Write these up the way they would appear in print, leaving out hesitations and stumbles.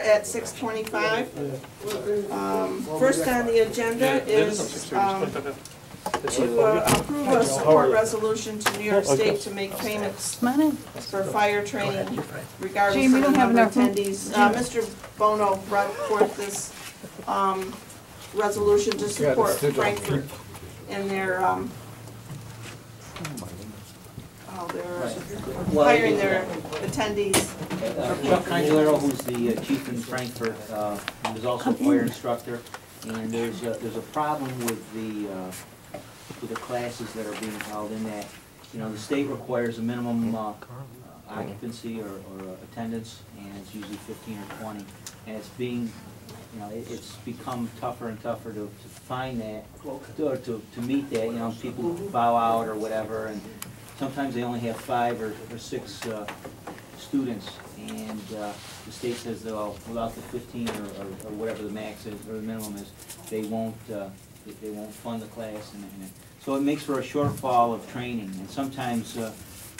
At 6:25. First on the agenda is to approve a support resolution to New York State to make payments for fire training regardless of the number of attendees. Mr. Bono brought forth this resolution to support Frankfurt in their hiring their attendees. Chuck Congelero, who's the chief in Frankfurt, is also a fire instructor, and there's a problem with the classes that are being held in that, you know, the state requires a minimum occupancy or attendance, and it's usually 15 or 20, and it's being, you know, it's become tougher and tougher to find that, to meet that. You know, people bow out or whatever, and sometimes they only have 5 or 6 students, and the state says that without the 15 or whatever the max is or the minimum is, they won't fund the class, and so it makes for a shortfall of training. And sometimes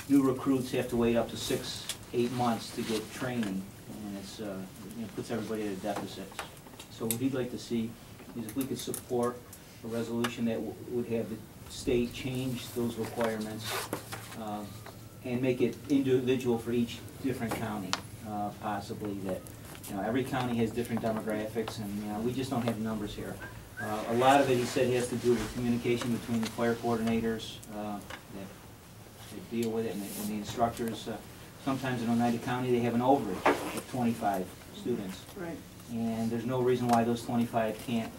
new recruits have to wait up to 6-8 months to get training, and it's puts everybody at a deficit. So what he'd like to see is if we could support a resolution that would have the state change those requirements and make it individual for each different county, possibly. That, you know, every county has different demographics, and you know, we just don't have numbers here. A lot of it, he said, has to do with communication between the fire coordinators that deal with it and the instructors. Sometimes in Oneida County they have an overage of 25 students, right, and there's no reason why those 25 can't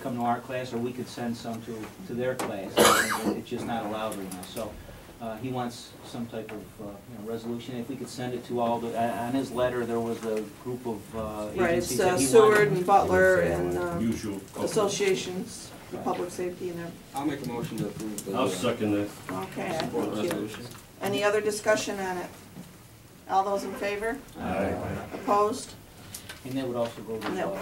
come to our class, or we could send some to their class. It's just not allowed right now. So he wants some type of resolution. If we could send it to all the, on his letter there was a group of agencies that he Seward wanted. and Butler and associations for public safety and everything. I'll make a motion to approve the... I'll second that. Okay, support thank you. resolution. Any other discussion on it? All those in favor? Aye. Opposed? And that would also go to No.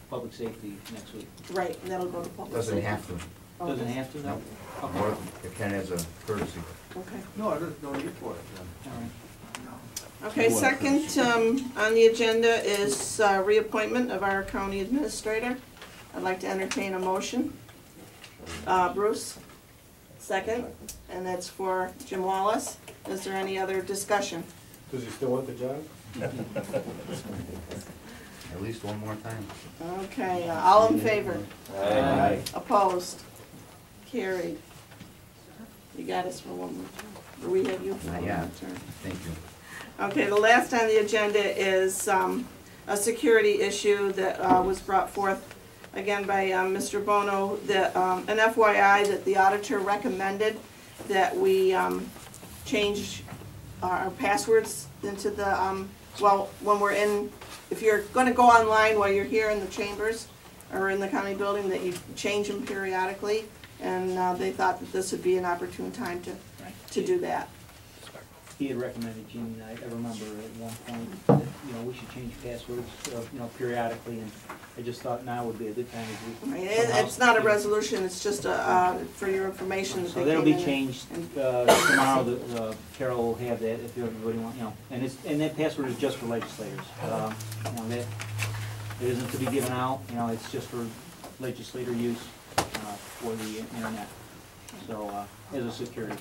public safety next week. Right, and that'll go to public Doesn't safety. have to. Oh, Doesn't have to, though? Okay. Or it can as a courtesy. Okay. No, there's no need for it. All right. Okay, second on the agenda is reappointment of our county administrator. I'd like to entertain a motion. Bruce, second, and that's for Jim Wallace. Is there any other discussion? Does he still want the job? At least one more time. Okay, all in favor? Aye. Opposed? Carried. You got us for one more term. Or we have you for one more Yeah. term. Thank you. Okay, the last on the agenda is a security issue that was brought forth again by Mr. Bono, that an FYI that the auditor recommended that we change our passwords into the, well, when we're in, if you're going to go online while you're here in the chambers or in the county building, that you change them periodically, and they thought that this would be an opportune time to do that. He had recommended, Gene, I remember at one point that, you know, we should change passwords, you know, periodically, and I just thought now would be a good time to do. It's not a resolution, it's just for your information. So that'll be changed tomorrow. Carol will have that if everybody wants, you know, and that password is just for legislators. You know, that it isn't to be given out. You know, it's just for legislator use for the internet. So as a security.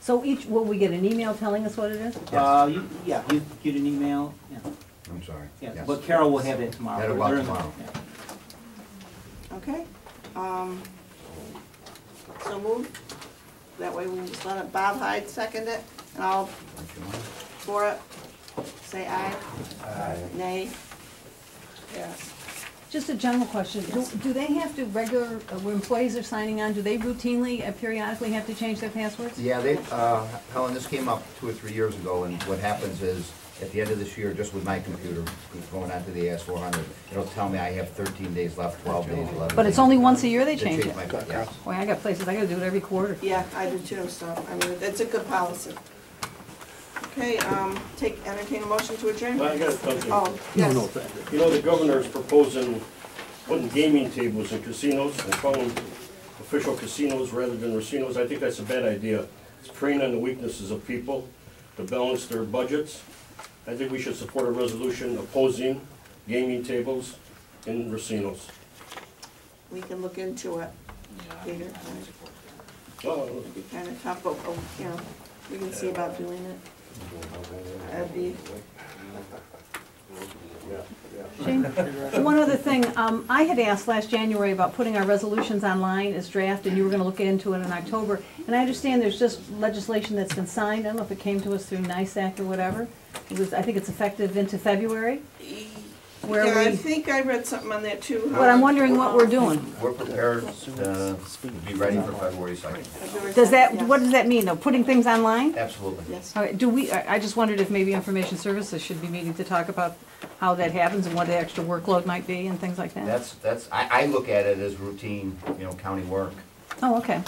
So will we get an email telling us what it is? You get an email. Yeah. I'm sorry. Yeah, Yes. but Carol will have that tomorrow. That'll go out tomorrow. Yeah. Okay. So moved. That way we can just let it, Bob Hyde second it, and all for it. Say aye. Aye. Nay. Yes. Just a general question. Do they have to when employees are signing on, do they routinely, periodically have to change their passwords? Yeah, Helen, this came up 2 or 3 years ago, and what happens is, at the end of this year, just with my computer, going onto the AS400, it'll tell me I have 13 days left, 12 days, 11 But it's days. only once a year they change it? Yeah. Boy, I got places, I gotta do it every quarter. Yeah, I do too, so, I mean, it's a good policy. Okay, entertain a motion to adjourn? I got something. Oh, yes. You know, the governor is proposing putting gaming tables in casinos and calling official casinos rather than racinos. I think that's a bad idea. It's preying on the weaknesses of people to balance their budgets. I think we should support a resolution opposing gaming tables in racinos. We can look into it, Peter. Oh, It'd be kind of tough, but, you know, we can see about doing it. That'd be, Shane? One other thing, I had asked last January about putting our resolutions online as draft, and you were gonna look into it in October. And I understand there's just legislation that's been signed, I don't know if it came to us through NISAC or whatever. It was, I think it's effective into February, where yeah, I we, think I read something on that too. but I'm wondering what we're doing. We're prepared to be ready for February 2nd. Does that, Yes. what does that mean, though, putting things online? Absolutely. Yes. All right, do we, I just wondered if maybe Information Services should be meeting to talk about how that happens and what the extra workload might be and things like that? I look at it as routine, county work. Oh, okay,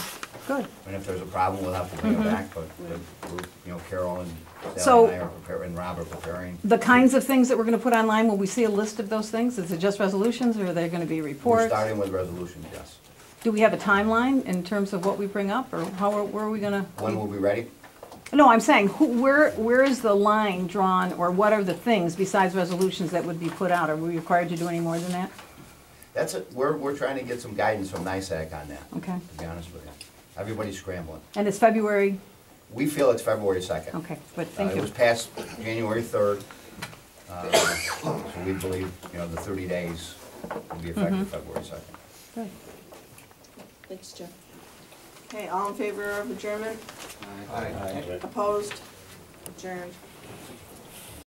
good. And if there's a problem, we'll have to bring it back, but, Carol and So- Sally and I are preparing, and Rob are preparing. The kinds of things that we're gonna put online, will we see a list of those things? Is it just resolutions, or are there gonna be We're reports? starting with resolutions, yes. Do we have a timeline in terms of what we bring up, or where are we gonna? When will we be ready? No, I'm saying, where is the line drawn, or what are the things besides resolutions that would be put out? Are we required to do any more than that? That's it, we're trying to get some guidance from NISAC on that, Okay, to be honest with you. Everybody's scrambling. and it's February, We feel it's February 2nd. okay, good, thank It you. was passed January 3rd, so we believe, the 30 days will be effective February 2nd. Good. Thanks, Jeff. Okay, all in favor of adjournment? Aye. Opposed? Adjourned.